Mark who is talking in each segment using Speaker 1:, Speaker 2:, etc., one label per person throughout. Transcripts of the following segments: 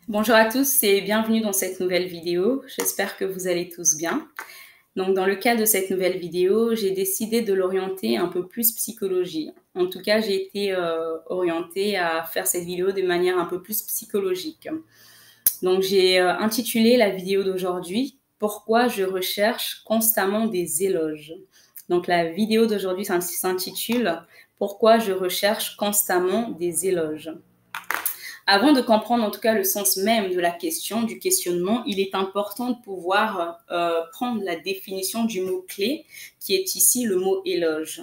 Speaker 1: Bonjour à tous et bienvenue dans cette nouvelle vidéo. J'espère que vous allez tous bien. Donc, dans le cadre de cette nouvelle vidéo, j'ai décidé de l'orienter un peu plus psychologie. En tout cas, j'ai été orientée à faire cette vidéo de manière un peu plus psychologique. Donc, j'ai intitulé la vidéo d'aujourd'hui « Pourquoi je recherche constamment des éloges ?» Donc, la vidéo d'aujourd'hui s'intitule « Pourquoi je recherche constamment des éloges ?» Avant de comprendre en tout cas le sens même de la question, du questionnement, il est important de pouvoir prendre la définition du mot-clé qui est ici le mot éloge.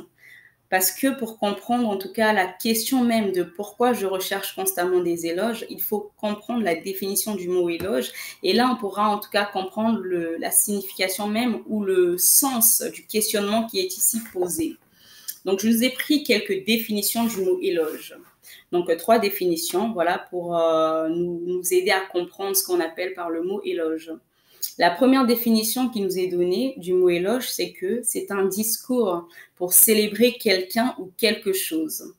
Speaker 1: Parce que pour comprendre en tout cas la question même de pourquoi je recherche constamment des éloges, il faut comprendre la définition du mot éloge. Et là, on pourra en tout cas comprendre la signification même ou le sens du questionnement qui est ici posé. Donc, je vous ai pris quelques définitions du mot éloge. Donc, 3 définitions, voilà, pour nous aider à comprendre ce qu'on appelle par le mot éloge. La première définition qui nous est donnée du mot éloge, c'est que c'est un discours pour célébrer quelqu'un ou quelque chose.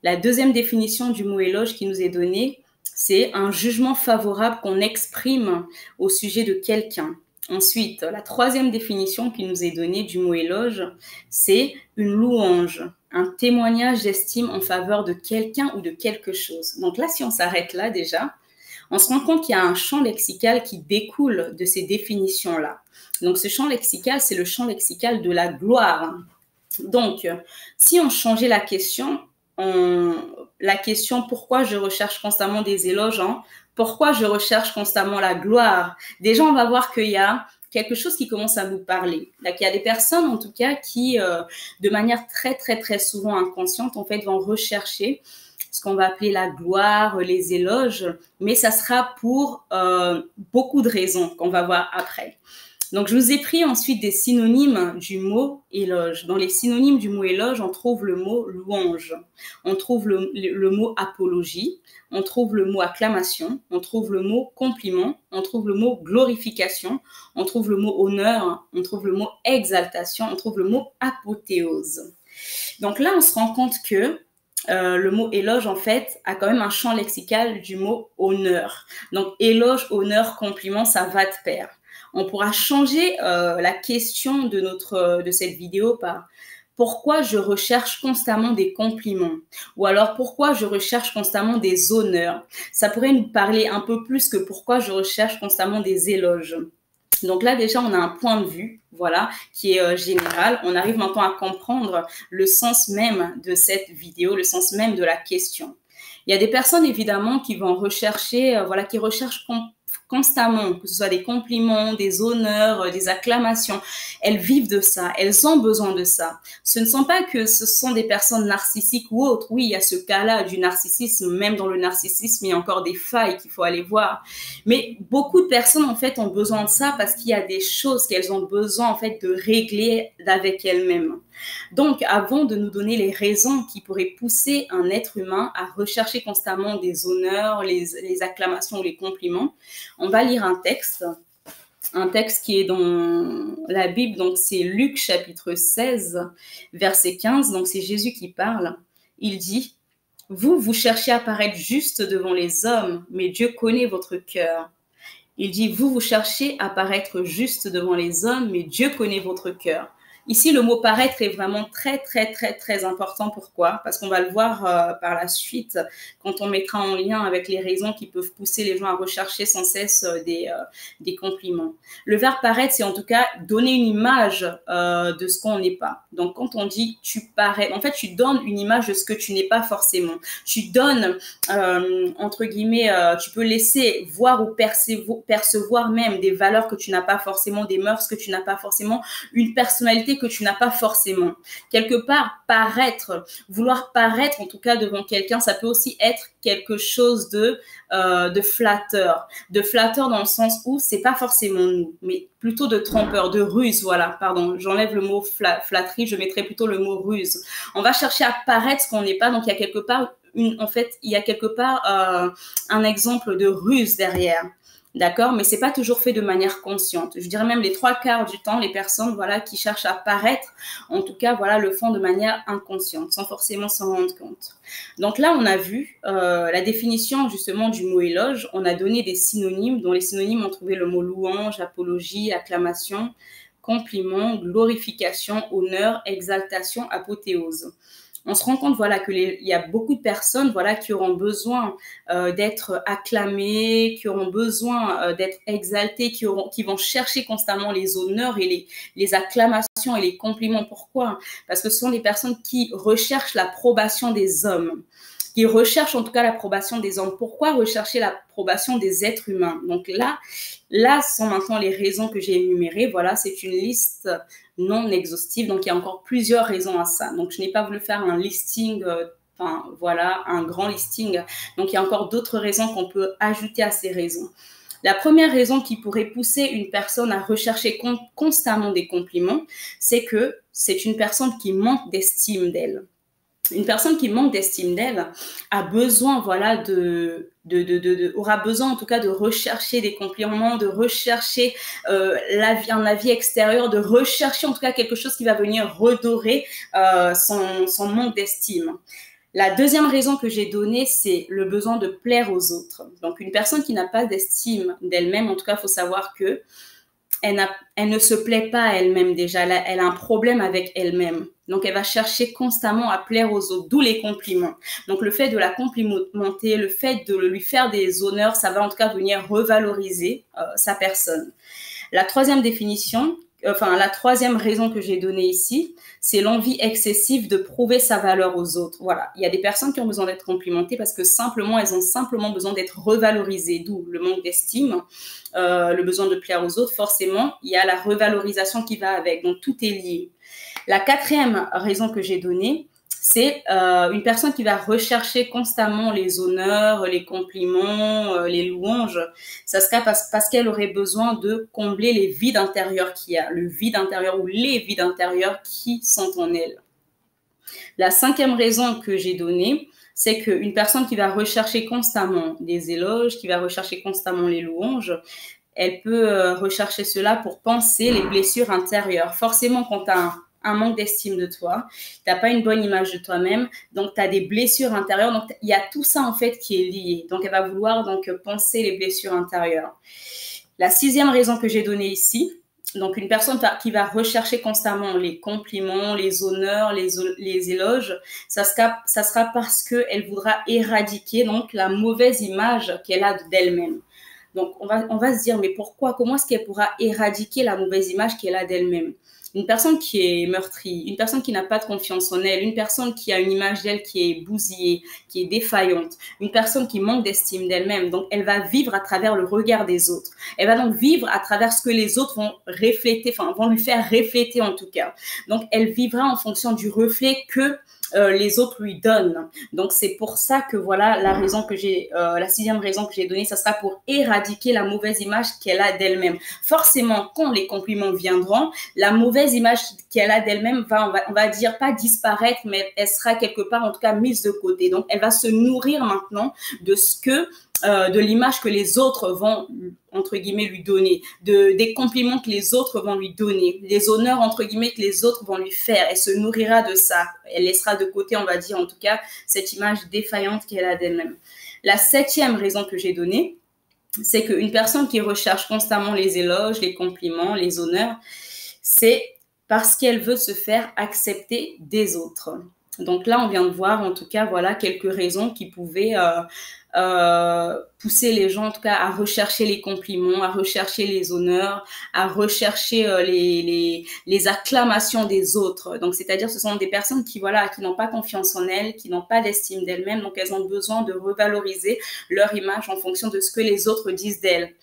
Speaker 1: La deuxième définition du mot éloge qui nous est donnée, c'est un jugement favorable qu'on exprime au sujet de quelqu'un. Ensuite, la troisième définition qui nous est donnée du mot éloge, c'est une louange, un témoignage d'estime en faveur de quelqu'un ou de quelque chose. Donc là, si on s'arrête là déjà, on se rend compte qu'il y a un champ lexical qui découle de ces définitions-là. Donc ce champ lexical, c'est le champ lexical de la gloire. Donc, si on changeait la question pourquoi je recherche constamment des éloges, pourquoi je recherche constamment la gloire, déjà on va voir qu'il y a quelque chose qui commence à nous parler. Là, il y a des personnes en tout cas qui, de manière très souvent inconsciente, en fait, vont rechercher ce qu'on va appeler la gloire, les éloges, mais ça sera pour beaucoup de raisons qu'on va voir après. Donc, je vous ai pris ensuite des synonymes du mot éloge. Dans les synonymes du mot éloge, on trouve le mot louange, on trouve le mot apologie, on trouve le mot acclamation, on trouve le mot compliment, on trouve le mot glorification, on trouve le mot honneur, on trouve le mot exaltation, on trouve le mot apothéose. Donc là, on se rend compte que le mot éloge, en fait, a quand même un champ lexical du mot honneur. Donc, éloge, honneur, compliment, ça va de pair. On pourra changer la question de cette vidéo par pourquoi je recherche constamment des compliments ou alors pourquoi je recherche constamment des honneurs. Ça pourrait nous parler un peu plus que pourquoi je recherche constamment des éloges. Donc là, déjà, on a un point de vue, voilà, qui est général. On arrive maintenant à comprendre le sens même de cette vidéo, le sens même de la question. Il y a des personnes, évidemment, qui vont rechercher, voilà, qui recherchent constamment, que ce soit des compliments, des honneurs, des acclamations. Elles vivent de ça, elles ont besoin de ça. Ce ne sont pas que ce sont des personnes narcissiques ou autres. Oui, il y a ce cas-là du narcissisme. Même dans le narcissisme, il y a encore des failles qu'il faut aller voir. Mais beaucoup de personnes, en fait, ont besoin de ça parce qu'il y a des choses qu'elles ont besoin, en fait, de régler avec elles-mêmes. Donc, avant de nous donner les raisons qui pourraient pousser un être humain à rechercher constamment des honneurs, les acclamations ou les compliments, on va lire un texte qui est dans la Bible, donc c'est Luc chapitre 16, verset 15, donc c'est Jésus qui parle. Il dit « vous cherchez à paraître juste devant les hommes, mais Dieu connaît votre cœur. » Il dit « vous cherchez à paraître juste devant les hommes, mais Dieu connaît votre cœur. » Ici, le mot « paraître » est vraiment très important. Pourquoi? Parce qu'on va le voir par la suite, quand on mettra en lien avec les raisons qui peuvent pousser les gens à rechercher sans cesse des compliments. Le verbe « paraître », c'est en tout cas donner une image de ce qu'on n'est pas. Donc, quand on dit « tu parais », en fait, tu donnes une image de ce que tu n'es pas forcément. Tu donnes, entre guillemets, tu peux laisser voir ou percevoir même des valeurs que tu n'as pas forcément, des mœurs que tu n'as pas forcément, une personnalité que tu n'as pas forcément. Quelque part, paraître, vouloir paraître en tout cas devant quelqu'un, ça peut aussi être quelque chose de flatteur. De flatteur dans le sens où c'est pas forcément nous, mais plutôt de trompeur, de ruse, voilà, pardon, j'enlève le mot flatterie, je mettrai plutôt le mot ruse. On va chercher à paraître ce qu'on n'est pas, donc il y a quelque part, il y a quelque part un exemple de ruse derrière. d'accord? Mais c'est pas toujours fait de manière consciente. Je dirais même les 3/4 du temps, les personnes, voilà, qui cherchent à paraître, en tout cas, voilà, le font de manière inconsciente, sans forcément s'en rendre compte. Donc là, on a vu la définition justement du mot éloge. On a donné des synonymes, dont les synonymes ont trouvé le mot louange, apologie, acclamation, compliment, glorification, honneur, exaltation, apothéose. On se rend compte, voilà, il y a beaucoup de personnes, voilà, qui auront besoin d'être acclamées, qui auront besoin d'être exaltées, qui vont chercher constamment les honneurs et les acclamations et les compliments. Pourquoi? Parce que ce sont des personnes qui recherchent l'approbation des hommes, qui recherchent en tout cas l'approbation des hommes. Pourquoi rechercher l'approbation des êtres humains? Donc là sont maintenant les raisons que j'ai énumérées. Voilà, c'est une liste non exhaustive, donc il y a encore plusieurs raisons à ça. Donc je n'ai pas voulu faire un listing, voilà, un grand listing. Donc il y a encore d'autres raisons qu'on peut ajouter à ces raisons. La première raison qui pourrait pousser une personne à rechercher constamment des compliments, c'est que c'est une personne qui manque d'estime d'elle. Une personne qui manque d'estime d'elle a besoin, voilà, aura besoin en tout cas de rechercher des compliments, de rechercher un avis extérieur, de rechercher en tout cas quelque chose qui va venir redorer son manque d'estime. La deuxième raison que j'ai donnée, c'est le besoin de plaire aux autres. Donc une personne qui n'a pas d'estime d'elle-même, en tout cas, il faut savoir que elle ne se plaît pas à elle-même déjà, elle a un problème avec elle-même. Donc, elle va chercher constamment à plaire aux autres, d'où les compliments. Donc, le fait de la complimenter, le fait de lui faire des honneurs, ça va en tout cas venir revaloriser sa personne. La troisième raison que j'ai donnée ici, c'est l'envie excessive de prouver sa valeur aux autres. Voilà, il y a des personnes qui ont besoin d'être complimentées parce que elles ont simplement besoin d'être revalorisées, d'où le manque d'estime, le besoin de plaire aux autres. Forcément, il y a la revalorisation qui va avec, donc tout est lié. La quatrième raison que j'ai donnée, c'est une personne qui va rechercher constamment les honneurs, les compliments, les louanges. Ça sera parce qu'elle aurait besoin de combler les vides intérieurs qu'il y a, le vide intérieur ou les vides intérieurs qui sont en elle. La cinquième raison que j'ai donnée, c'est qu'une personne qui va rechercher constamment des éloges, qui va rechercher constamment les louanges, elle peut rechercher cela pour penser les blessures intérieures. Forcément, quand tu as un manque d'estime de toi, tu n'as pas une bonne image de toi-même, donc tu as des blessures intérieures, donc il y a tout ça en fait qui est lié, donc elle va vouloir donc penser les blessures intérieures. La sixième raison que j'ai donnée ici, donc une personne qui va rechercher constamment les compliments, les honneurs, les éloges, ça sera parce qu'elle voudra éradiquer donc la mauvaise image qu'elle a d'elle-même. Donc on va se dire, mais pourquoi, comment est-ce qu'elle pourra éradiquer la mauvaise image qu'elle a d'elle-même? Une personne qui est meurtrie, une personne qui n'a pas de confiance en elle, une personne qui a une image d'elle qui est bousillée, qui est défaillante, une personne qui manque d'estime d'elle-même. Donc, elle va vivre à travers le regard des autres. Elle va donc vivre à travers ce que les autres vont refléter, vont lui faire refléter en tout cas. Donc, elle vivra en fonction du reflet que les autres lui donnent. Donc, c'est pour ça que voilà la sixième raison que j'ai donnée, ça sera pour éradiquer la mauvaise image qu'elle a d'elle-même. Forcément, quand les compliments viendront, la mauvaise image qu'elle a d'elle-même on va dire pas disparaître, mais elle sera quelque part en tout cas mise de côté. Donc, elle va se nourrir maintenant de de l'image que les autres vont, entre guillemets, lui donner, des compliments que les autres vont lui donner, des honneurs, entre guillemets, que les autres vont lui faire. Elle se nourrira de ça. Elle laissera de côté, on va dire, en tout cas, cette image défaillante qu'elle a d'elle-même. La septième raison que j'ai donnée, c'est qu'une personne qui recherche constamment les éloges, les compliments, les honneurs, c'est parce qu'elle veut se faire accepter des autres. Donc là, on vient de voir, en tout cas, voilà quelques raisons qui pouvaient pousser les gens, en tout cas, à rechercher les compliments, à rechercher les honneurs, à rechercher les acclamations des autres. Donc, c'est-à-dire, ce sont des personnes qui n'ont pas confiance en elles, qui n'ont pas d'estime d'elles-mêmes, donc elles ont besoin de revaloriser leur image en fonction de ce que les autres disent d'elles.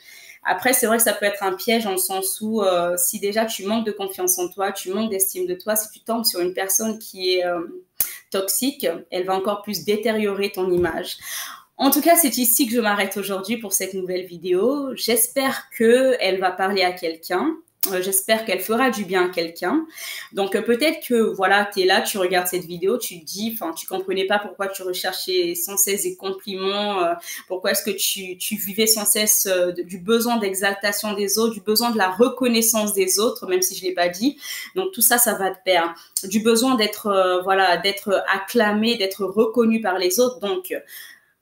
Speaker 1: Après, c'est vrai que ça peut être un piège dans le sens où si déjà tu manques de confiance en toi, tu manques d'estime de toi, si tu tombes sur une personne qui est toxique, elle va encore plus détériorer ton image. En tout cas, c'est ici que je m'arrête aujourd'hui pour cette nouvelle vidéo. J'espère qu'elle va parler à quelqu'un. J'espère qu'elle fera du bien à quelqu'un. Donc peut-être que voilà, tu es là, tu regardes cette vidéo, tu te dis, enfin, tu comprenais pas pourquoi tu recherchais sans cesse des compliments, pourquoi est-ce que tu vivais sans cesse du besoin d'exaltation des autres, du besoin de la reconnaissance des autres, même si je l'ai pas dit. Donc tout ça, ça va te perdre. Du besoin d'être voilà, d'être acclamé, d'être reconnu par les autres. Donc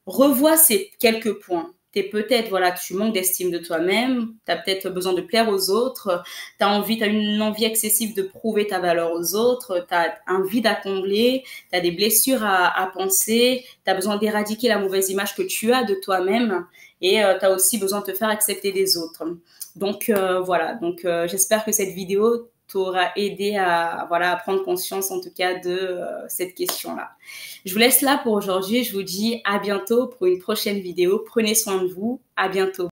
Speaker 1: revois ces quelques points. T'es peut-être, voilà, tu manques d'estime de toi-même, tu as peut-être besoin de plaire aux autres, tu as une envie excessive de prouver ta valeur aux autres, tu as un vide à combler, tu as des blessures à penser, tu as besoin d'éradiquer la mauvaise image que tu as de toi-même et tu as aussi besoin de te faire accepter des autres. Donc voilà, donc j'espère que cette vidéo t'aura aidé à, voilà, à prendre conscience en tout cas de cette question-là. Je vous laisse là pour aujourd'hui. Je vous dis à bientôt pour une prochaine vidéo. Prenez soin de vous. À bientôt.